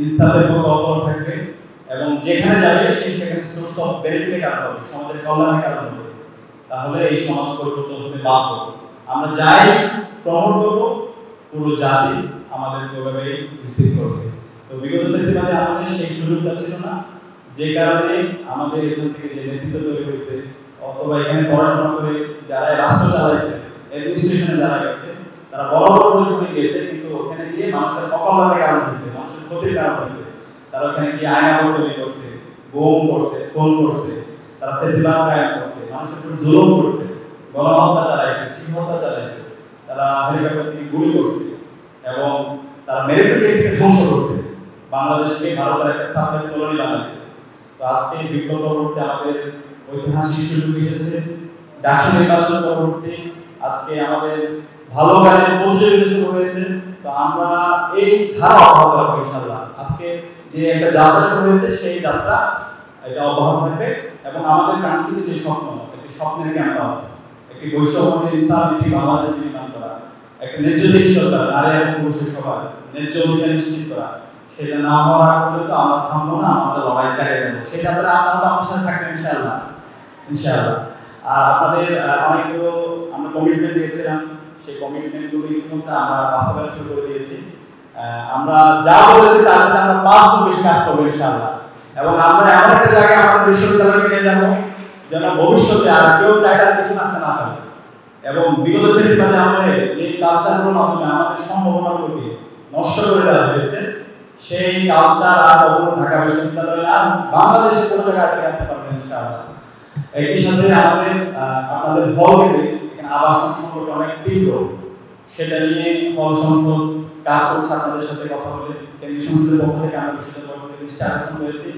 ইনসাফের পথে অটল থাকবে এবং যেখানে যাবে সেখানে সোর্স অফ বেনিফিটের কারণ হবে, সমাজের কল্যাণের কারণ হবে, তাহলে এই সমাজ পরিবর্তন হতে বাধ্য। আমরা যাই প্রমোট করবো, পুরো জাতি আমাদেরকে ওভাবে রিসিভ করবে। তো বিগত ফেস্টিভ্যালে আমাদের সেই সুযোগটা ছিল না, যে কারণে আমাদের এখান থেকে যে নেতৃত্ব তৈরি হয়েছে অথবা এখানে পড়াশোনা করে যারা রাষ্ট্র চালাইছে, অ্যাডমিনিস্ট্রেশনে যারা গেছে, তারা বড় বড় পজিশনে গিয়েছে, কিন্তু ওখানে গিয়ে মানুষের অকল্যাণের কারণ হয়েছে, মানুষের ক্ষতির কারণ হয়েছে। তারা ওখানে গিয়ে আয়না তৈরি করছে, বোম করছে, খুন করছে, তারা ফেস্টিভ্যাল কায়েম করছে, মানুষের উপর জুলুম করছে, গণহত্যা চালাইছে, শিশু হত্যা চালাইছে, তারা হেলিকপ্টার থেকে গুলি করছে এবং তারা মেরিটোরিয়াসকে ধ্বংস করছে, বাংলাদেশকে ভারতের একটা সাবজেক্ট কলোনি বানাইছে। তো আজকে বিপ্লব পরবর্তী আমাদের ঐতিহাসিক সুযোগ এসেছে, ডাকসু নির্বাচন পরবর্তী আজকে আমাদের ভালো কাজের প্রতিযোগিতা শুরু হয়েছে। তো আমরা এই ধারা অব্যাহত রাখবো ইনশাআল্লাহ। আজকে যে একটা যাত্রা শুরু হয়েছে সেই যাত্রা এটা অব্যাহত থাকবে এবং আমাদের কাঙ্ক্ষিত যে স্বপ্ন, একটি স্বপ্নের ক্যাম্পাস, একটি বৈষম্যহীন ইনসাফ-ভিত্তিক বাংলাদেশ নির্মাণ করা, একটা ন্যায্য দেশ সরকার, নারী এবং পুরুষের সবার ন্যায্য অধিকার নিশ্চিত করা, সেটা না হওয়ার আগ পর্যন্ত আমরা থামবো না, আমাদের লড়াই চালিয়ে যাবো। সেই যাত্রা আপনারা আমার সাথে থাকবেন ইনশাআল্লাহ, ইনশাআল্লাহ। আর আপনাদের অনেকগুলো আমরা কমিটমেন্ট দিয়েছিলাম, সেই কমিটমেন্টগুলো ইতিমধ্যে আমরা বাস্তবায়ন শুরু করে দিয়েছি। আমরা যা বলেছি তার সাথে আমরা 5 গুণ বেশি কাজ করবো ইনশাআল্লাহ। এবং আমরা এমন একটা জায়গায় আমাদের বিশ্ববিদ্যালয়কে নিয়ে যাবো যেন ভবিষ্যতে আর কেউ চাইলে কিছু আসতে না পারে। এবং বিগত ফেস্টিভ্যালে আমাদের যে কালচারগুলোর মাধ্যমে আমাদের সম্ভাবনাগুলোকে নষ্ট করে দেওয়া হয়েছে, সেই কালচার আর কখনো ঢাকা বিশ্ববিদ্যালয় না, বাংলাদেশের কোনো জায়গায় ফিরে আসতে পারবে ইনশাআল্লাহ। একই সাথে আমাদের আপনাদের হল থেকে এখানে আবাসন সংকট অনেক তীব্র, সেটা নিয়ে হল সংসদ কাজ করছে আপনাদের সাথে কথা বলে। কেন্দ্রীয় সংসদের পক্ষ থেকে আমরা বিশ্ববিদ্যালয়ের পক্ষ থেকে দৃষ্টি আকর্ষণ করেছি,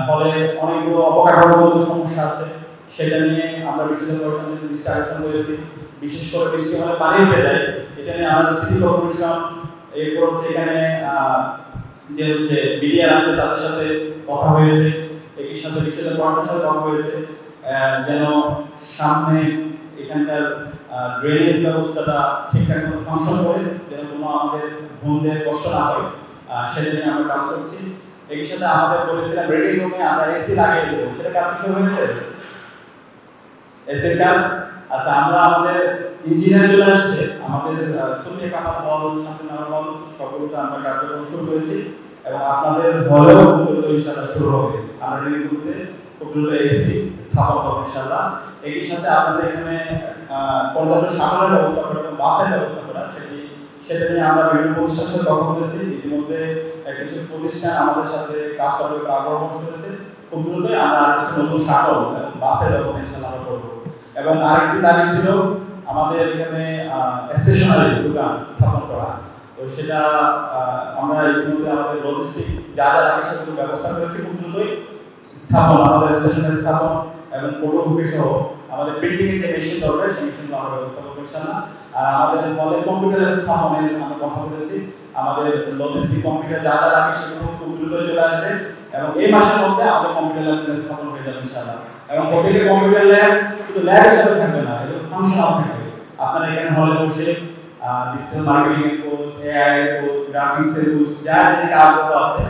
ফলে অনেকগুলো অবকাঠামোগত সমস্যা আছে, সেটা নিয়ে আমরা বিশ্ববিদ্যালয়ের সঙ্গে দৃষ্টি আকর্ষণ করেছি। বিশেষ করে বৃষ্টি হলে পানি উঠে যায়, এটা নিয়ে আমাদের সিটি কর্পোরেশন, এরপর হচ্ছে এখানে যে হচ্ছে বিডিআর আছে তাদের সাথে কথা হয়েছে, একই সাথে বিশ্ববিদ্যালয় প্রশাসনের সাথে কথা হয়েছে, যেন সামনে এখানকার ড্রেনেজ ব্যবস্থাটা ঠিকঠাক মতো ফাংশন করে, যেন কোনো আমাদের বন্ধুদের কষ্ট না হয়, সেটা নিয়ে আমরা কাজ করছি। একই সাথে আমাদের বলেছিলাম রেডি রুমে আমরা এসি লাগিয়ে দেবো, সেটা কাজ শুরু হয়েছে, এসির কাজ। আচ্ছা, আমরা আমাদের ইঞ্জিনিয়ার চলে আসছে, আমাদের সুফিয়া কামাল হল, শান্তিনগর হল, সবগুলোতে আমরা কার্যক্রম শুরু করেছি এবং আপনাদের হলেও ইনশাআল্লাহ শুরু হবে। আমরা রেডি রুমে খুব দ্রুত এসি স্থাপন করবো ইনশাআল্লাহ। একই সাথে আপনাদের এখানে পর্যাপ্ত সামনের ব্যবস্থা করা এবং বাসের ব্যবস্থা করা, সেটা নিয়ে আমরা বিভিন্ন প্রতিষ্ঠানের সাথে কথা বলেছি। ইতিমধ্যে কিছু প্রতিষ্ঠান আমাদের সাথে কাজ করার উপর আগ্রহ প্রকাশ করেছে। খুব দ্রুতই আমরা নতুন শাটল এবং বাসের ব্যবস্থা ইনশাআল্লাহ আমরা করবো। এবং আরেকটি দাবি ছিল আমাদের এখানে স্টেশনারি দোকান স্থাপন করা, তো সেটা আমরা ইতিমধ্যে আমাদের লজিস্টিক যা যা লাগে সেগুলো ব্যবস্থা করেছি। খুব দ্রুতই স্থাপন, আমাদের স্টেশনের স্থাপন এবং ফটোকপি সহ আমাদের প্রিন্টিং এর যে মেশিন দরকার সেই মেশিনগুলো আমরা ব্যবস্থা করবো ইনশাআল্লাহ। আর আমাদের হলে কম্পিউটারের স্থাপনের আমরা কথা বলেছি, আমাদের লজিস্টিক কম্পিউটার যা যা লাগে সেগুলো খুব দ্রুত চলে আসবে এবং এই মাসের মধ্যে আমাদের কম্পিউটার ল্যাব স্থাপন হয়ে যাবে ইনশাআল্লাহ। এবং প্রত্যেকটা কম্পিউটার ল্যাব শুধু ল্যাব হিসেবে থাকবে না, এগুলো ফাংশনাল থাকবে। আপনারা এখানে হলে বসে ডিজিটাল মার্কেটিং এর কোর্স, এআই এর কোর্স, গ্রাফিক্স এর কোর্স, যা যে কাজগুলো আছে